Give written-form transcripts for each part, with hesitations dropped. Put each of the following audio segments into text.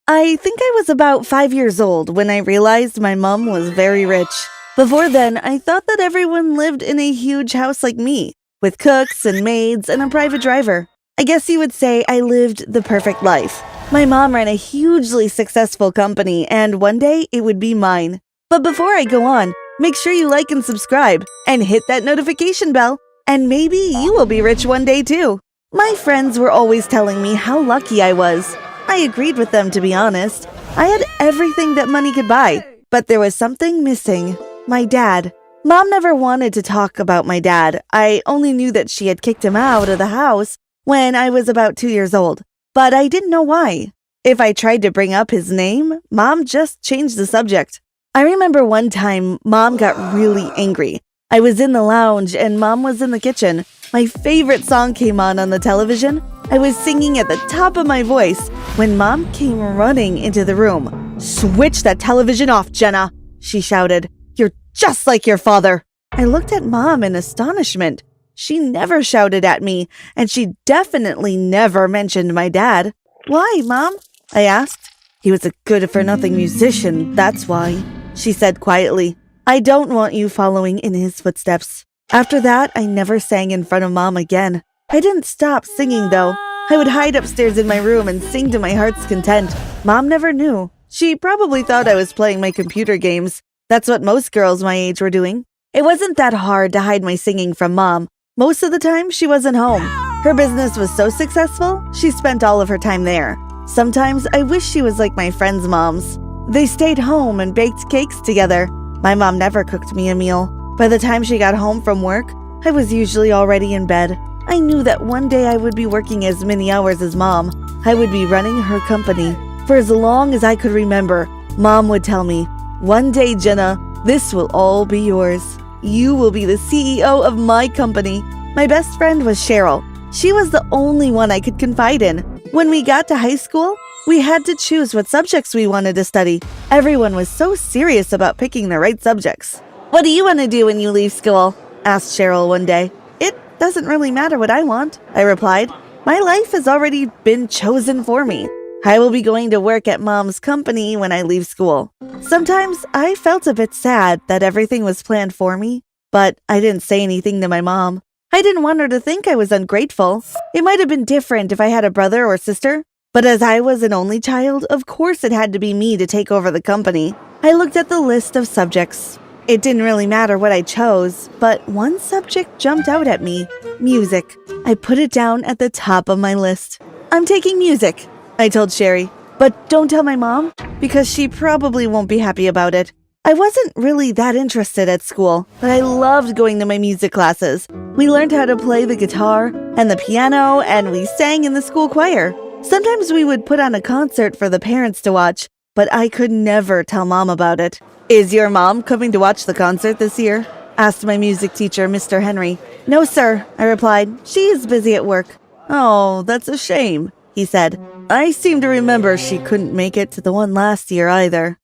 I think I was about 5 years old when I realized my mom was very rich. Before then, I thought that everyone lived in a huge house like me, with cooks and maids and a private driver. I guess you would say I lived the perfect life. My mom ran a hugely successful company, and one day it would be mine. But before I go on, make sure you like and subscribe, and hit that notification bell, and maybe you will be rich one day too. My friends were always telling me how lucky I was. I agreed with them, to be honest. I had everything that money could buy, but there was something missing. My dad. Mom never wanted to talk about my dad. I only knew that she had kicked him out of the house when I was about 2 years old, but I didn't know why. If I tried to bring up his name, Mom just changed the subject. I remember one time Mom got really angry. I was in the lounge and Mom was in the kitchen. My favorite song came on the television. I was singing at the top of my voice when Mom came running into the room. "Switch that television off, Jenna," she shouted. "You're just like your father." I looked at Mom in astonishment. She never shouted at me, and she definitely never mentioned my dad. "Why, Mom?" I asked. "He was a good-for-nothing musician, that's why," she said quietly. "I don't want you following in his footsteps." After that, I never sang in front of Mom again. I didn't stop singing, though. I would hide upstairs in my room and sing to my heart's content. Mom never knew. She probably thought I was playing my computer games. That's what most girls my age were doing. It wasn't that hard to hide my singing from Mom. Most of the time, she wasn't home. Her business was so successful, she spent all of her time there. Sometimes I wish she was like my friends' moms. They stayed home and baked cakes together. My mom never cooked me a meal. By the time she got home from work, I was usually already in bed. I knew that one day I would be working as many hours as Mom. I would be running her company. For as long as I could remember, Mom would tell me, "One day, Jenna, this will all be yours. You will be the CEO of my company." My best friend was Cheryl. She was the only one I could confide in. When we got to high school, we had to choose what subjects we wanted to study. Everyone was so serious about picking the right subjects. "What do you want to do when you leave school?" asked Cheryl one day. "It doesn't really matter what I want," I replied. "My life has already been chosen for me. I will be going to work at Mom's company when I leave school." Sometimes I felt a bit sad that everything was planned for me, but I didn't say anything to my mom. I didn't want her to think I was ungrateful. It might have been different if I had a brother or sister, but as I was an only child, of course it had to be me to take over the company. I looked at the list of subjects. It didn't really matter what I chose, but one subject jumped out at me: music. I put it down at the top of my list. "I'm taking music," I told Sherry, "but don't tell my mom, because she probably won't be happy about it." I wasn't really that interested at school, but I loved going to my music classes. We learned how to play the guitar and the piano, and we sang in the school choir. Sometimes we would put on a concert for the parents to watch, but I could never tell Mom about it. "Is your mom coming to watch the concert this year?" asked my music teacher, Mr. Henry. "No, sir," I replied. "She is busy at work." "Oh, that's a shame," he said. "I seem to remember she couldn't make it to the one last year either."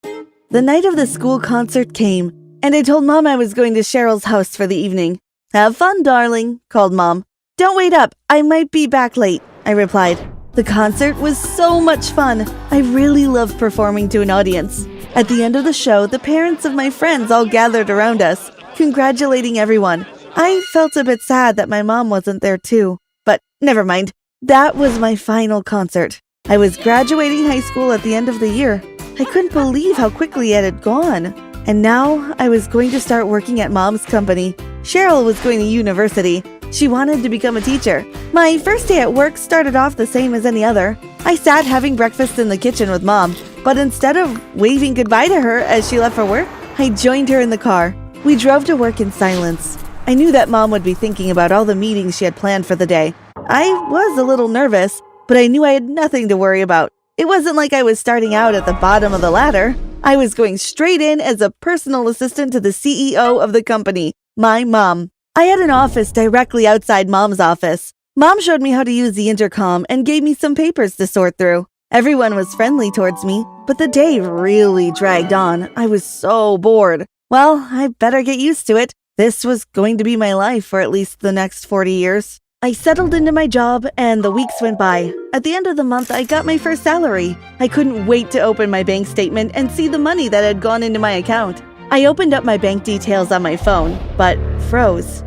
The night of the school concert came, and I told Mom I was going to Cheryl's house for the evening. "Have fun, darling," called Mom. "Don't wait up. I might be back late," I replied. The concert was so much fun. I really loved performing to an audience. At the end of the show, the parents of my friends all gathered around us, congratulating everyone. I felt a bit sad that my mom wasn't there too, but never mind. That was my final concert. I was graduating high school at the end of the year. I couldn't believe how quickly it had gone. And now I was going to start working at Mom's company. Cheryl was going to university. She wanted to become a teacher. My first day at work started off the same as any other. I sat having breakfast in the kitchen with Mom, but instead of waving goodbye to her as she left for work, I joined her in the car. We drove to work in silence. I knew that Mom would be thinking about all the meetings she had planned for the day. I was a little nervous, but I knew I had nothing to worry about. It wasn't like I was starting out at the bottom of the ladder. I was going straight in as a personal assistant to the CEO of the company, my mom. I had an office directly outside Mom's office. Mom showed me how to use the intercom and gave me some papers to sort through. Everyone was friendly towards me, but the day really dragged on. I was so bored. Well, I better get used to it. This was going to be my life for at least the next 40 years. I settled into my job, and the weeks went by. At the end of the month, I got my first salary. I couldn't wait to open my bank statement and see the money that had gone into my account. I opened up my bank details on my phone, but froze.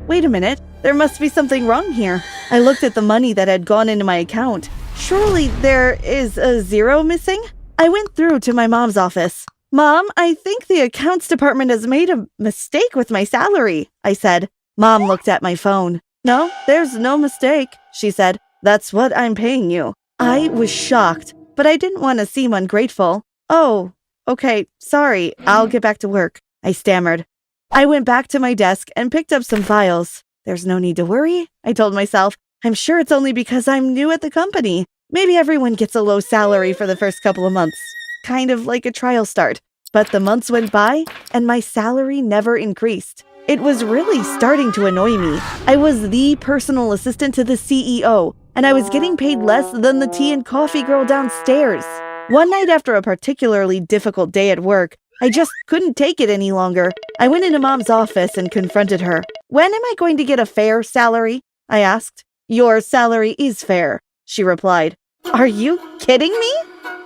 Wait a minute, there must be something wrong here. I looked at the money that had gone into my account. Surely there is a zero missing? I went through to my mom's office. "Mom, I think the accounts department has made a mistake with my salary," I said. Mom looked at my phone. "No, there's no mistake," she said. "That's what I'm paying you." I was shocked, but I didn't want to seem ungrateful. "Oh, okay, sorry, I'll get back to work," I stammered. I went back to my desk and picked up some files. "There's no need to worry," I told myself. "I'm sure it's only because I'm new at the company. Maybe everyone gets a low salary for the first couple of months. Kind of like a trial start." But the months went by, and my salary never increased. It was really starting to annoy me. I was the personal assistant to the CEO, and I was getting paid less than the tea and coffee girl downstairs. One night after a particularly difficult day at work, I just couldn't take it any longer. I went into Mom's office and confronted her. "When am I going to get a fair salary?" I asked. "Your salary is fair," she replied. "Are you kidding me?"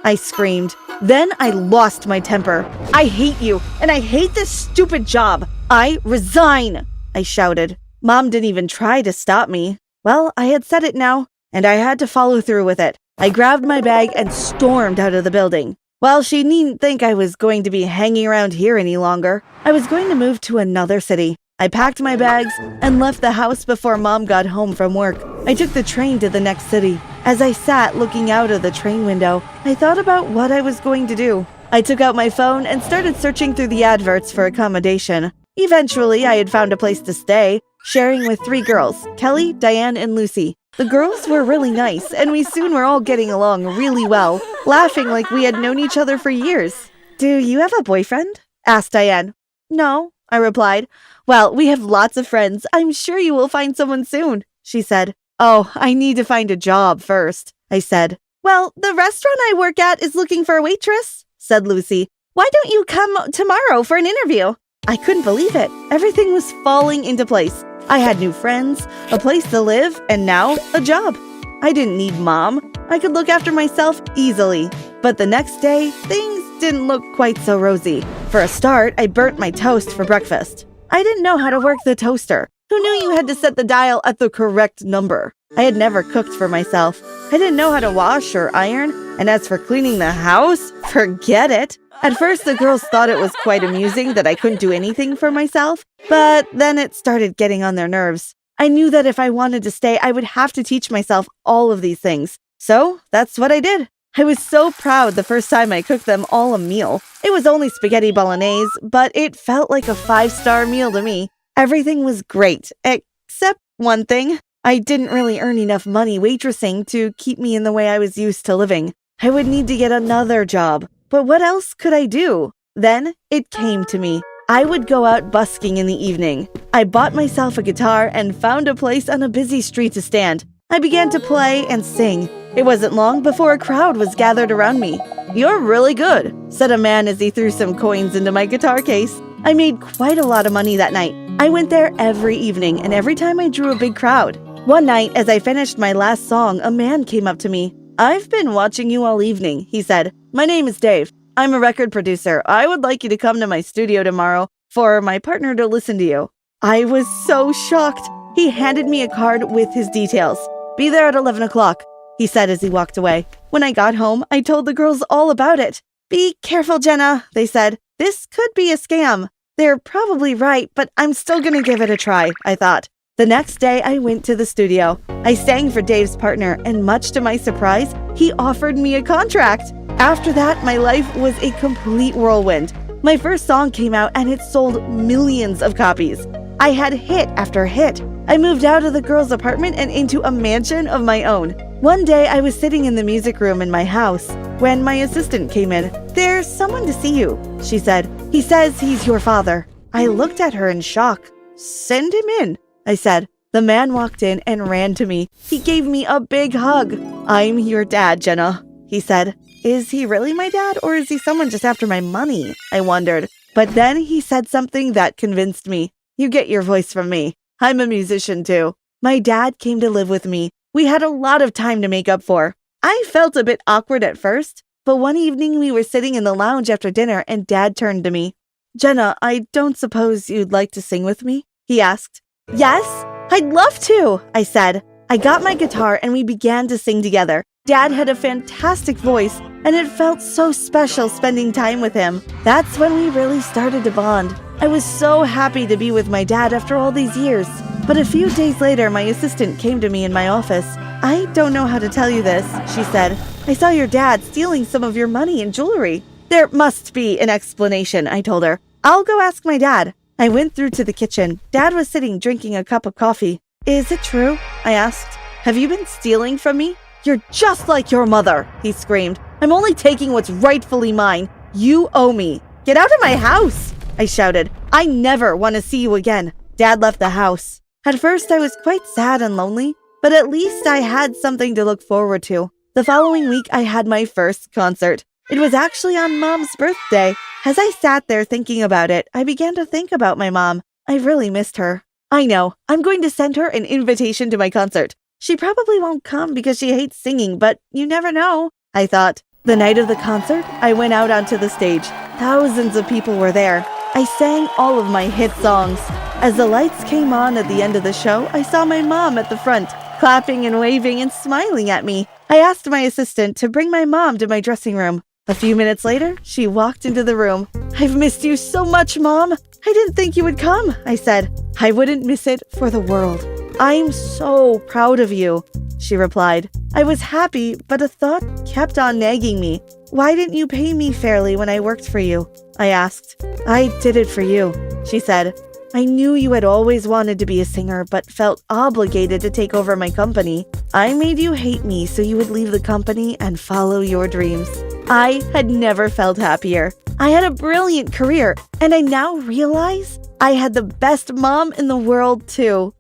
I screamed. Then I lost my temper. "I hate you, and I hate this stupid job. I resign," I shouted. Mom didn't even try to stop me. Well, I had said it now, and I had to follow through with it. I grabbed my bag and stormed out of the building. Well, she needn't think I was going to be hanging around here any longer. I was going to move to another city. I packed my bags and left the house before Mom got home from work. I took the train to the next city. As I sat looking out of the train window, I thought about what I was going to do. I took out my phone and started searching through the adverts for accommodation. Eventually, I had found a place to stay, sharing with 3 girls, Kelly, Diane, and Lucy. The girls were really nice, and we soon were all getting along really well, laughing like we had known each other for years. "Do you have a boyfriend?" asked Diane. "No," I replied. "Well, we have lots of friends. I'm sure you will find someone soon," she said. "Oh, I need to find a job first," I said. "Well, the restaurant I work at is looking for a waitress," said Lucy. "Why don't you come tomorrow for an interview?" I couldn't believe it. Everything was falling into place. I had new friends, a place to live, and now a job. I didn't need Mom. I could look after myself easily. But the next day, things didn't look quite so rosy. For a start, I burnt my toast for breakfast. I didn't know how to work the toaster. Who knew you had to set the dial at the correct number? I had never cooked for myself. I didn't know how to wash or iron, and as for cleaning the house, forget it. At first, the girls thought it was quite amusing that I couldn't do anything for myself, but then it started getting on their nerves. I knew that if I wanted to stay, I would have to teach myself all of these things. So that's what I did. I was so proud the first time I cooked them all a meal. It was only spaghetti bolognese, but it felt like a 5-star meal to me. Everything was great, except one thing. I didn't really earn enough money waitressing to keep me in the way I was used to living. I would need to get another job. But what else could I do? Then it came to me. I would go out busking in the evening. I bought myself a guitar and found a place on a busy street to stand. I began to play and sing. It wasn't long before a crowd was gathered around me. "You're really good," said a man as he threw some coins into my guitar case. I made quite a lot of money that night. I went there every evening, and every time I drew a big crowd. One night, as I finished my last song, a man came up to me. "I've been watching you all evening," he said. "My name is Dave. I'm a record producer. I would like you to come to my studio tomorrow for my partner to listen to you." I was so shocked. He handed me a card with his details. "Be there at 11 o'clock, he said as he walked away. When I got home, I told the girls all about it. "Be careful, Jenna," they said. "This could be a scam." They're probably right, but I'm still gonna give it a try, I thought. The next day, I went to the studio. I sang for Dave's partner, and much to my surprise, he offered me a contract. After that, my life was a complete whirlwind. My first song came out, and it sold millions of copies. I had hit after hit. I moved out of the girls' apartment and into a mansion of my own. One day, I was sitting in the music room in my house when my assistant came in. "There's someone to see you," she said. "He says he's your father." I looked at her in shock. "Send him in," I said. The man walked in and ran to me. He gave me a big hug. "I'm your dad, Jenna," he said. Is he really my dad, or is he someone just after my money? I wondered. But then he said something that convinced me. "You get your voice from me. I'm a musician too." My dad came to live with me. We had a lot of time to make up for. I felt a bit awkward at first, but one evening we were sitting in the lounge after dinner and Dad turned to me. "Jenna, I don't suppose you'd like to sing with me?" he asked. "Yes, I'd love to," I said. I got my guitar and we began to sing together. Dad had a fantastic voice, and it felt so special spending time with him. That's when we really started to bond. I was so happy to be with my dad after all these years. But a few days later, my assistant came to me in my office. "I don't know how to tell you this," she said. "I saw your dad stealing some of your money and jewelry." "There must be an explanation," I told her. "I'll go ask my dad." I went through to the kitchen. Dad was sitting drinking a cup of coffee. "Is it true?" I asked. "Have you been stealing from me?" "You're just like your mother," he screamed. "I'm only taking what's rightfully mine. You owe me. Get out of my house," I shouted. "I never want to see you again." Dad left the house. At first, I was quite sad and lonely, but at least I had something to look forward to. The following week, I had my first concert. It was actually on Mom's birthday. As I sat there thinking about it, I began to think about my mom. I really missed her. I know, I'm going to send her an invitation to my concert. She probably won't come because she hates singing, but you never know, I thought. The night of the concert, I went out onto the stage. Thousands of people were there. I sang all of my hit songs. As the lights came on at the end of the show, I saw my mom at the front, clapping and waving and smiling at me. I asked my assistant to bring my mom to my dressing room. A few minutes later, she walked into the room. "I've missed you so much, Mom. I didn't think you would come," I said. "I wouldn't miss it for the world." "I'm so proud of you," she replied. I was happy, but a thought kept on nagging me. "Why didn't you pay me fairly when I worked for you?" I asked. "I did it for you," she said. "I knew you had always wanted to be a singer, but felt obligated to take over my company. I made you hate me so you would leave the company and follow your dreams." I had never felt happier. I had a brilliant career, and I now realize I had the best mom in the world too.